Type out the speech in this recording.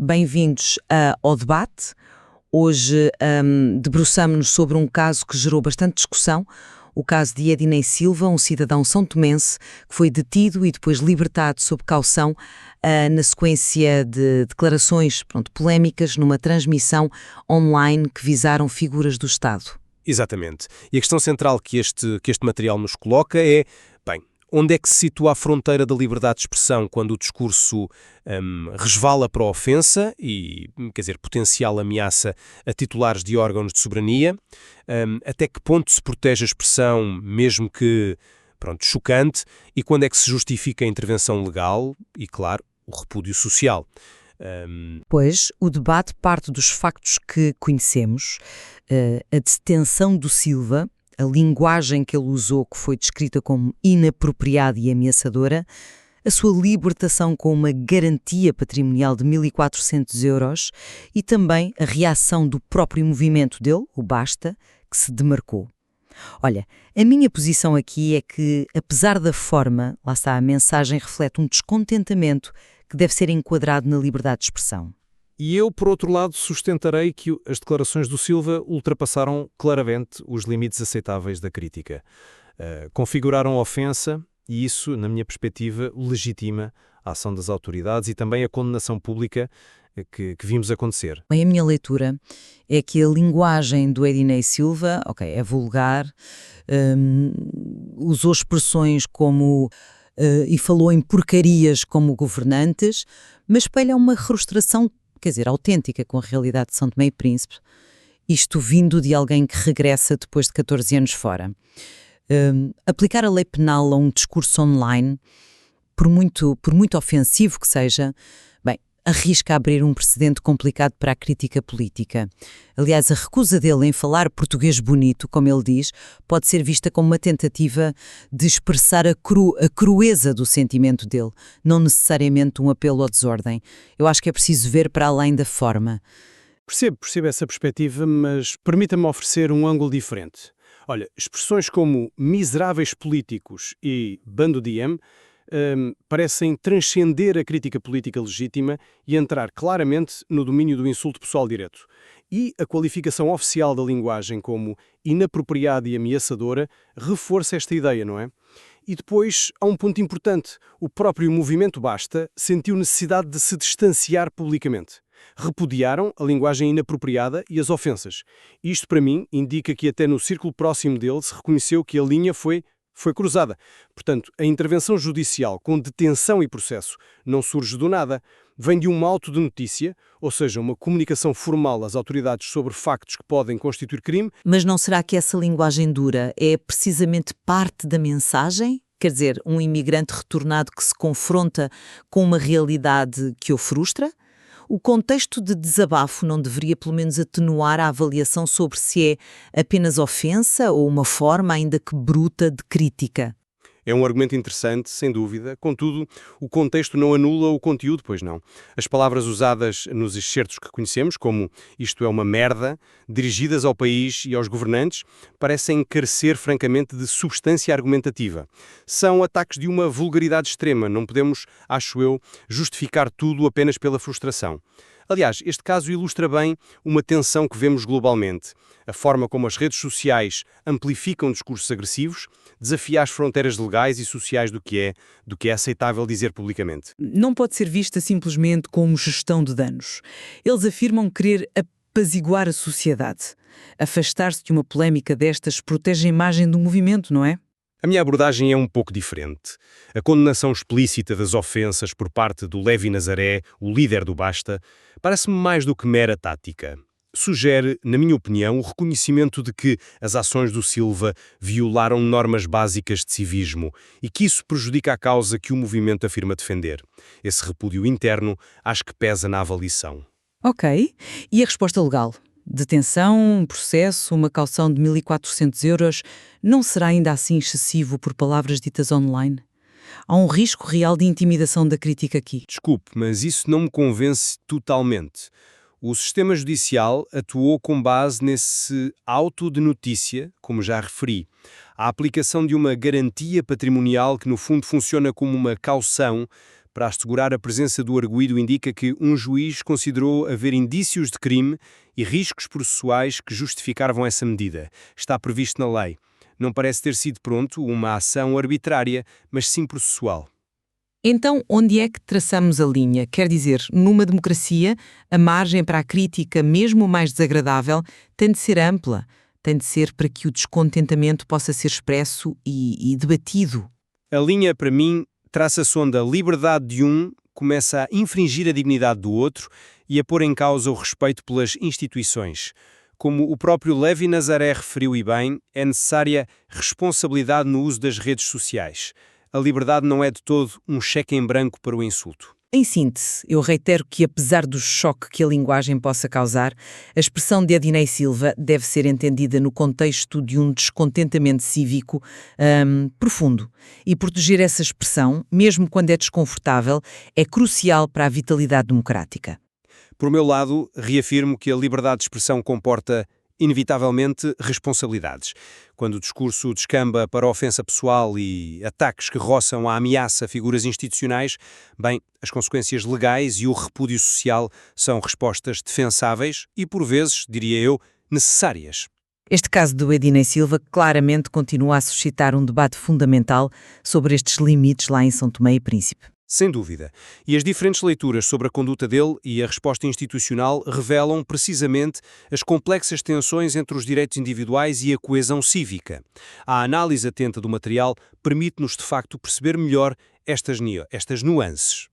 Bem-vindos ao debate. Hoje debruçamo-nos sobre um caso que gerou bastante discussão, o caso de Edinei Silva, um cidadão são-tomense que foi detido e depois libertado sob caução na sequência de declarações polémicas numa transmissão online que visaram figuras do Estado. Exatamente. E a questão central que este material nos coloca é, onde é que se situa a fronteira da liberdade de expressão quando o discurso resvala para a ofensa e, potencial ameaça a titulares de órgãos de soberania? Até que ponto se protege a expressão, mesmo que, chocante, e quando é que se justifica a intervenção legal e, claro, o repúdio social? Pois, o debate parte dos factos que conhecemos, a detenção do Silva, a linguagem que ele usou, que foi descrita como inapropriada e ameaçadora, a sua libertação com uma garantia patrimonial de 1.400 euros e também a reação do próprio movimento dele, o Basta, que se demarcou. Olha, a minha posição aqui é que, apesar da forma, lá está, a mensagem reflete um descontentamento que deve ser enquadrado na liberdade de expressão. E eu, por outro lado, sustentarei que as declarações do Silva ultrapassaram claramente os limites aceitáveis da crítica. Configuraram ofensa e isso, na minha perspectiva, legitima a ação das autoridades e também a condenação pública que vimos acontecer. A minha leitura é que a linguagem do Edinei Silva, é vulgar, usou expressões como... e falou em porcarias como governantes, mas espelha uma frustração autêntica com a realidade de São Tomé e Príncipe, isto vindo de alguém que regressa depois de 14 anos fora. Aplicar a lei penal a um discurso online, por muito ofensivo que seja, arrisca abrir um precedente complicado para a crítica política. Aliás, a recusa dele em falar português bonito, como ele diz, pode ser vista como uma tentativa de expressar a crueza do sentimento dele, não necessariamente um apelo à desordem. Eu acho que é preciso ver para além da forma. Percebo essa perspectiva, mas permita-me oferecer um ângulo diferente. Olha, expressões como miseráveis políticos e bando de M parecem transcender a crítica política legítima e entrar claramente no domínio do insulto pessoal direto. E a qualificação oficial da linguagem como inapropriada e ameaçadora reforça esta ideia, não é? E depois há um ponto importante. O próprio movimento Basta sentiu necessidade de se distanciar publicamente. Repudiaram a linguagem inapropriada e as ofensas. Isto, para mim, indica que até no círculo próximo dele se reconheceu que a linha foi cruzada. Portanto, a intervenção judicial com detenção e processo não surge do nada. Vem de um auto de notícia, ou seja, uma comunicação formal às autoridades sobre factos que podem constituir crime. Mas não será que essa linguagem dura é precisamente parte da mensagem? Quer dizer, um imigrante retornado que se confronta com uma realidade que o frustra? O contexto de desabafo não deveria pelo menos atenuar a avaliação sobre se é apenas ofensa ou uma forma ainda que bruta de crítica? É um argumento interessante, sem dúvida. Contudo, o contexto não anula o conteúdo, pois não. As palavras usadas nos excertos que conhecemos, como "isto é uma merda", dirigidas ao país e aos governantes, parecem carecer francamente de substância argumentativa. São ataques de uma vulgaridade extrema. Não podemos, acho eu, justificar tudo apenas pela frustração. Aliás, este caso ilustra bem uma tensão que vemos globalmente. A forma como as redes sociais amplificam discursos agressivos desafia as fronteiras legais e sociais do que é aceitável dizer publicamente. Não pode ser vista simplesmente como gestão de danos. Eles afirmam querer apaziguar a sociedade. Afastar-se de uma polémica destas protege a imagem do movimento, não é? A minha abordagem é um pouco diferente. A condenação explícita das ofensas por parte do Levi Nazaré, o líder do Basta, parece-me mais do que mera tática. Sugere, na minha opinião, o reconhecimento de que as ações do Silva violaram normas básicas de civismo e que isso prejudica a causa que o movimento afirma defender. Esse repúdio interno acho que pesa na avaliação. Ok. E a resposta legal? Detenção, um processo, uma caução de 1.400 euros, não será ainda assim excessivo por palavras ditas online? Há um risco real de intimidação da crítica aqui. Desculpe, mas isso não me convence totalmente. O sistema judicial atuou com base nesse auto de notícia, como já referi. A aplicação de uma garantia patrimonial que, no fundo, funciona como uma caução Para assegurar a presença do arguido indica que um juiz considerou haver indícios de crime e riscos processuais que justificavam essa medida. Está previsto na lei. Não parece ter sido pronto uma ação arbitrária, mas sim processual. Então, onde é que traçamos a linha? Quer dizer, numa democracia, a margem para a crítica, mesmo mais desagradável, tem de ser ampla, tem de ser para que o descontentamento possa ser expresso e debatido. A linha, para mim, traça-se onde a liberdade de um começa a infringir a dignidade do outro e a pôr em causa o respeito pelas instituições. Como o próprio Levi Nazaré referiu e bem, é necessária responsabilidade no uso das redes sociais. A liberdade não é de todo um cheque em branco para o insulto. Em síntese, eu reitero que, apesar do choque que a linguagem possa causar, a expressão de Edinei Silva deve ser entendida no contexto de um descontentamento cívico profundo. E proteger essa expressão, mesmo quando é desconfortável, é crucial para a vitalidade democrática. Por meu lado, reafirmo que a liberdade de expressão comporta, inevitavelmente, responsabilidades. Quando o discurso descamba para ofensa pessoal e ataques que roçam a ameaça a figuras institucionais, bem, as consequências legais e o repúdio social são respostas defensáveis e, por vezes, diria eu, necessárias. Este caso do Edinei Silva claramente continua a suscitar um debate fundamental sobre estes limites lá em São Tomé e Príncipe. Sem dúvida. E as diferentes leituras sobre a conduta dele e a resposta institucional revelam precisamente as complexas tensões entre os direitos individuais e a coesão cívica. A análise atenta do material permite-nos, de facto, perceber melhor estas nuances.